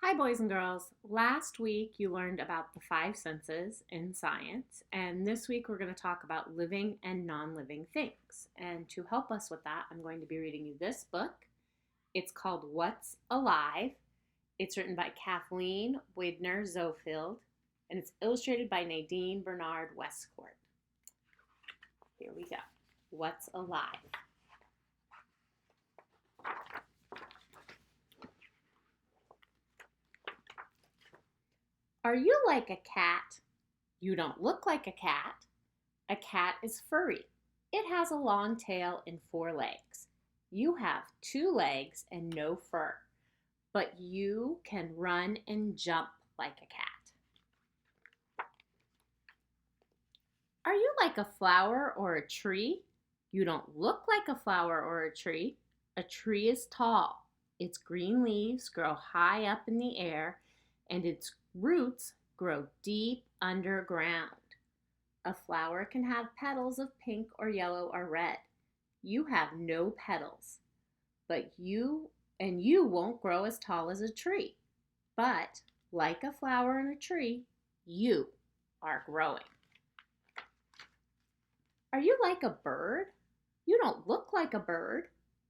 Hi, boys and girls. Last week you learned about the five senses in science, and this week we're going to talk about living and non living things. And to help us with that, I'm going to be reading you this book. It's called What's Alive. It's written by Kathleen Widner Zofield, and it's illustrated by Nadine Bernard Westcourt. Here we go. What's Alive? Are you like a cat? You don't look like a cat. A cat is furry. It has a long tail and four legs. You have two legs and no fur, but you can run and jump like a cat. Are you like a flower or a tree? You don't look like a flower or a tree. A tree is tall. Its green leaves grow high up in the air, and its roots grow deep underground. A flower can have petals of pink or yellow or red. You have no petals, but you won't grow as tall as a tree. But like a flower and a tree, you are growing. Are you like a bird? You don't look like a bird.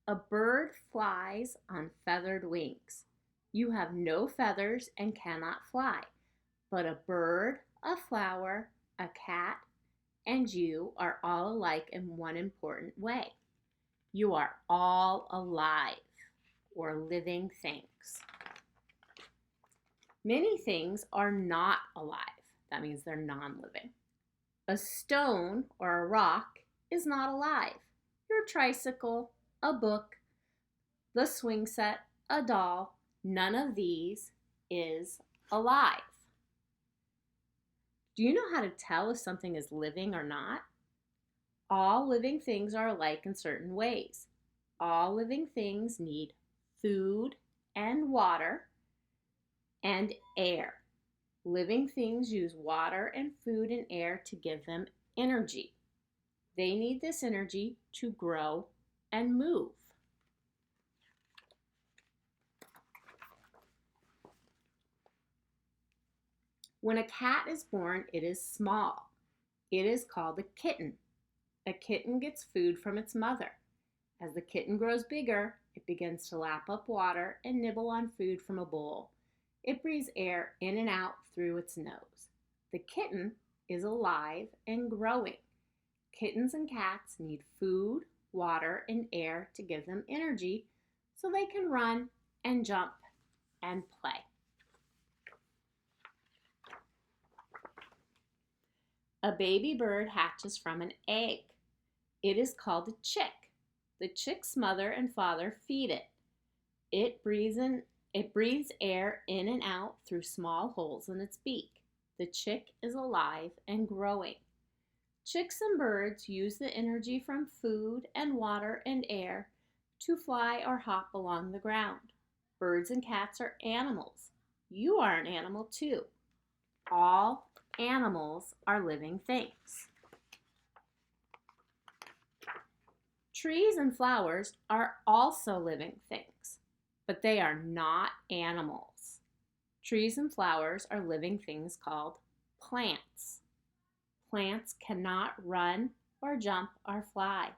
A bird flies on feathered wings. You have no feathers and cannot fly. But a bird, a flower, a cat, and you are all alike in one important way. You are all alive, or living things. Many things are not alive. That means they're non-living. A stone or a rock is not alive. Your tricycle, a book, the swing set, a doll, none of these is alive. Do you know how to tell if something is living or not? All living things are alike in certain ways. All living things need food and water and air. Living things use water and food and air to give them energy. They need this energy to grow and move. When a cat is born, it is small. It is called a kitten. A kitten gets food from its mother. As the kitten grows bigger, it begins to lap up water and nibble on food from a bowl. It breathes air in and out through its nose. The kitten is alive and growing. Kittens and cats need food, water, and air to give them energy so they can run and jump and play. A baby bird hatches from an egg. It is called a chick. The chick's mother and father feed it. It breathes air in and out through small holes in its beak. The chick is alive and growing. Chicks and birds use the energy from food and water and air to fly or hop along the ground. Birds and cats are animals. You are an animal too. All animals are living things. Trees and flowers are also living things, but they are not animals. Trees and flowers are living things called plants. Plants cannot run or jump or fly.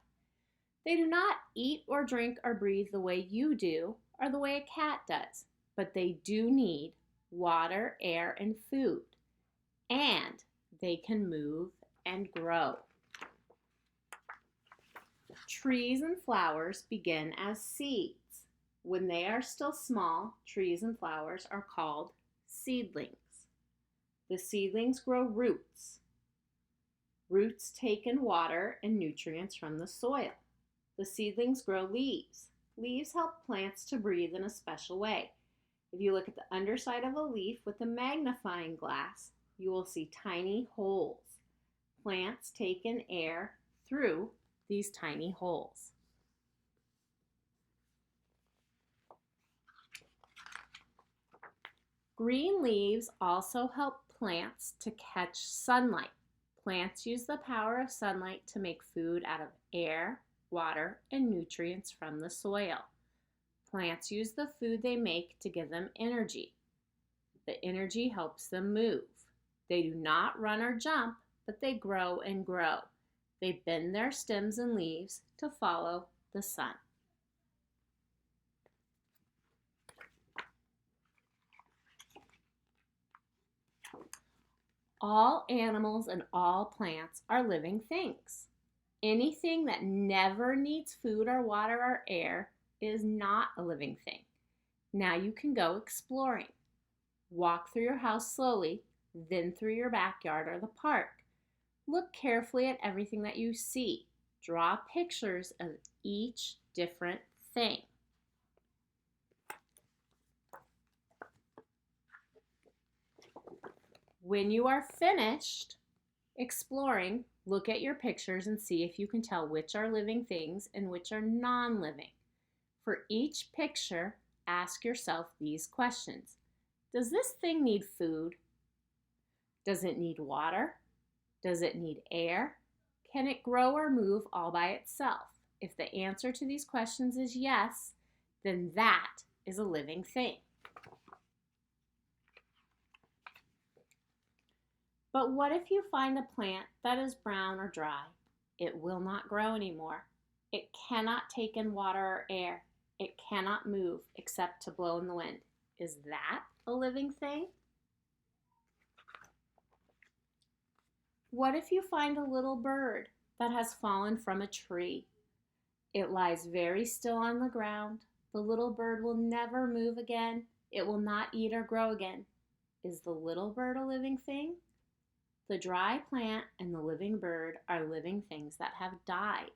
They do not eat or drink or breathe the way you do or the way a cat does, but they do need water, air, and food, and they can move and grow. Trees and flowers begin as seeds. When they are still small, trees and flowers are called seedlings. The seedlings grow roots. Roots take in water and nutrients from the soil. The seedlings grow leaves. Leaves help plants to breathe in a special way. If you look at the underside of a leaf with a magnifying glass, you will see tiny holes. Plants take in air through these tiny holes. Green leaves also help plants to catch sunlight. Plants use the power of sunlight to make food out of air, water, and nutrients from the soil. Plants use the food they make to give them energy. The energy helps them move. They do not run or jump, but they grow and grow. They bend their stems and leaves to follow the sun. All animals and all plants are living things. Anything that never needs food or water or air is not a living thing. Now you can go exploring. Walk through your house slowly, then through your backyard or the park. Look carefully at everything that you see. Draw pictures of each different thing. When you are finished exploring, look at your pictures and see if you can tell which are living things and which are non-living. For each picture, ask yourself these questions. Does this thing need food? Does it need water? Does it need air? Can it grow or move all by itself? If the answer to these questions is yes, then that is a living thing. But what if you find a plant that is brown or dry? It will not grow anymore. It cannot take in water or air. It cannot move except to blow in the wind. Is that a living thing? What if you find a little bird that has fallen from a tree? It lies very still on the ground. The little bird will never move again. It will not eat or grow again. Is the little bird a living thing? The dry plant and the living bird are living things that have died.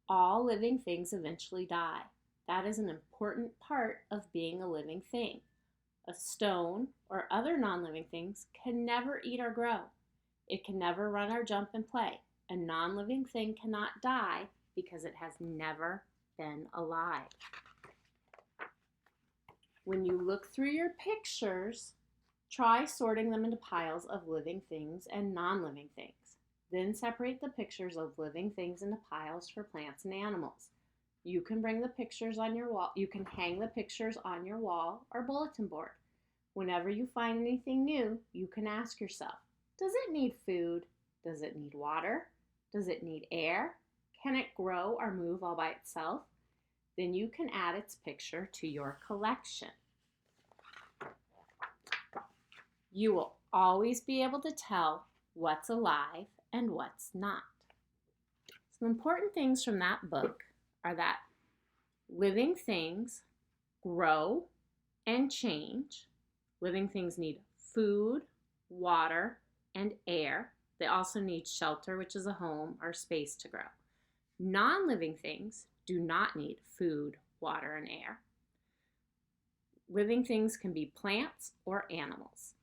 All living things eventually die. That is an important part of being a living thing. A stone or other non-living things can never eat or grow. It can never run or jump and play. A non-living thing cannot die because it has never been alive. When you look through your pictures, try sorting them into piles of living things and non-living things. Then separate the pictures of living things into piles for plants and animals. You can bring the pictures on your wall. You can hang the pictures on your wall or bulletin board. Whenever you find anything new, you can ask yourself, does it need food? Does it need water? Does it need air? Can it grow or move all by itself? Then you can add its picture to your collection. You will always be able to tell what's alive and what's not. Some important things from that book are that living things grow and change. Living things need food, water, and air. They also need shelter, which is a home or space to grow. Non-living things do not need food, water, and air. Living things can be plants or animals.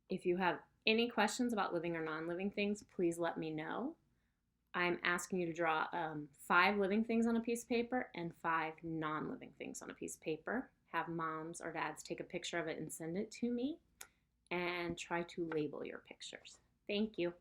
If you have any questions about living or non-living things, please let me know. I'm asking you to draw 5 living things on a piece of paper and 5 non-living things on a piece of paper. Have moms or dads take a picture of it and send it to me, and try to label your pictures. Thank you.